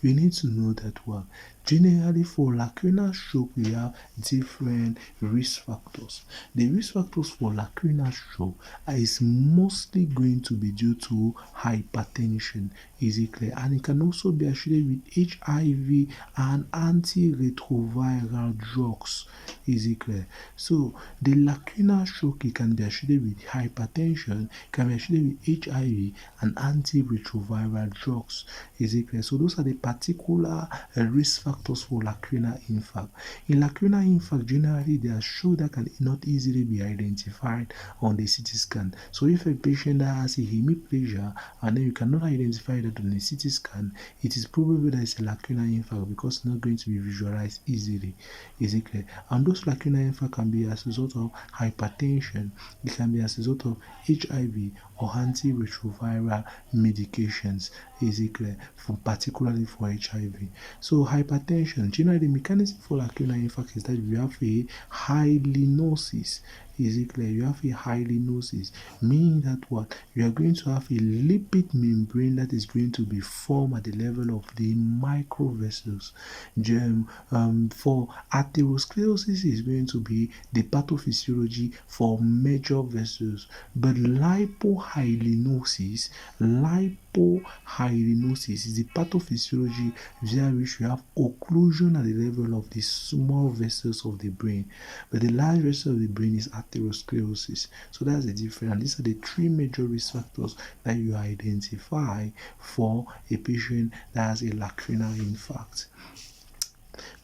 you need to know that generally for lacunar stroke we have different risk factors. The risk factors for lacunar stroke is mostly going to be due to hypertension. Is it clear? And it can also be associated with HIV and antiretroviral drugs. Is it clear? So the lacunar stroke, it can be associated with hypertension, can be associated with HIV and antiretroviral drugs. Is it clear? So those are the particular risk factors for lacunar infarct. In lacunar infarct, generally there are strokes that can not easily be identified on the CT scan. So if a patient has a hemiplegia and then you cannot identify that on the CT scan, it is probable that it's a lacunar infarct because it's not going to be visualized easily. Is it clear? And those lacunar infarct can be as a result of hypertension, it can be as a result of HIV or antiretroviral medications. Is it clear? Particularly for HIV. So hypertension, generally the mechanism for lacunar infarct is that you have a high linosis. Is it clear? You have a high linosis, meaning that you are going to have a lipid membrane that is going to be formed at the level of the microvessels. For atherosclerosis is going to be the pathophysiology for major vessels, but lipohydinosis is the pathophysiology via which you have occlusion at the level of the small vessels of the brain, but the large vessel of the brain is atherosclerosis. So that's the difference. And these are the three major risk factors that you identify for a patient that has a lacunar infarct.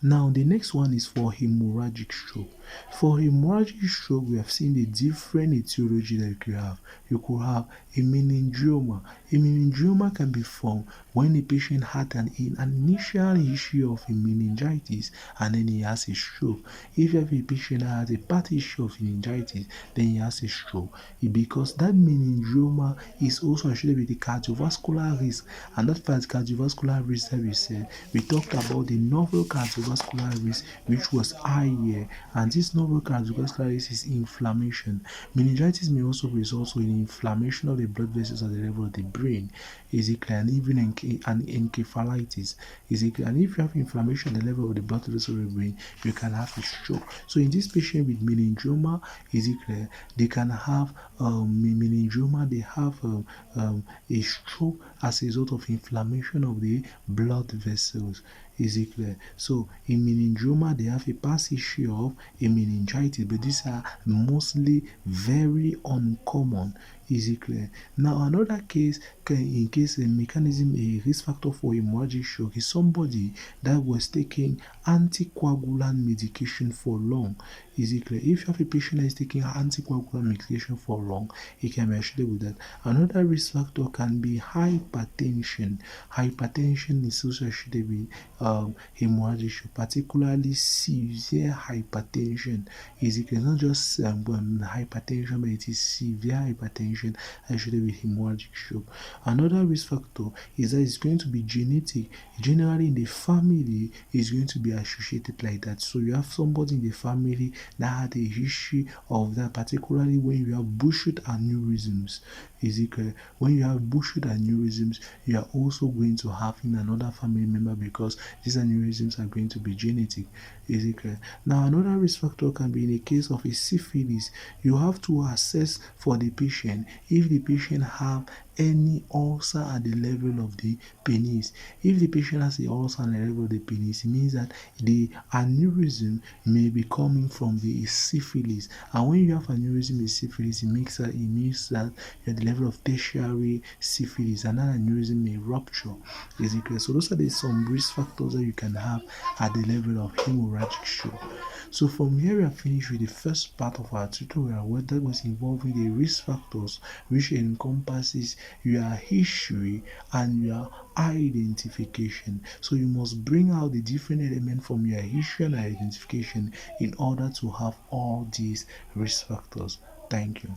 Now, the next one is for hemorrhagic stroke. For hemorrhagic stroke, we have seen the different etiology that you could have. You could have a meningioma. A meningioma can be formed when the patient had an initial issue of a meningitis and then he has a stroke. If you have a patient that has a past issue of meningitis, then he has a stroke. Because that meningioma is also associated with the cardiovascular risk, and that cardiovascular risk that we said, we talked about the novel cardiovascular risk, which was higher, and this novel cardiovascular risk is inflammation. Meningitis may also result in inflammation of the blood vessels at the level of the brain. Is it clear? And even an encephalitis. Is it clear? And if you have inflammation at the level of the blood vessels of the brain, you can have a stroke. So in this patient with meningioma, is it clear? They can have meningioma. They have a stroke as a result of inflammation of the blood vessels. Is it clear? So in meningioma, they have a past issue of a meningitis, but these are mostly very uncommon. Is it clear? Now, another case, in case a mechanism, a risk factor for hemorrhagic stroke is somebody that was taking anticoagulant medication for long. Is it clear? If you have a patient that is taking anticoagulant medication for long, it can be associated with that. Another risk factor can be hypertension. Hypertension is also associated with hemorrhagic stroke, particularly severe hypertension. Is it clear? Not just hypertension, but it is severe hypertension associated with hemorrhagic stroke. Another risk factor is that it's going to be genetic. Generally in the family is going to be associated like that. So you have somebody in the family that had a history of that, particularly when you have bushed aneurysms. Is it clear? When you have bushed aneurysms, you are also going to have in another family member because these aneurysms are going to be genetic. Is it clear? Now, another risk factor can be in the case of a syphilis. You have to assess for the patient if the patient have any ulcer at the level of the penis. If the patient has an ulcer at the level of the penis, it means that the aneurysm may be coming from the syphilis. And when you have aneurysm in syphilis, it means that you're at the level of tertiary syphilis, and that aneurysm may rupture. Is it clear? So those are some risk factors that you can have at the level of hemorrhagic stroke. So from here, we are finished with the first part of our tutorial, where that was involving the risk factors, which encompasses your history and your identification. So you must bring out the different elements from your history and identification in order to have all these risk factors. Thank you.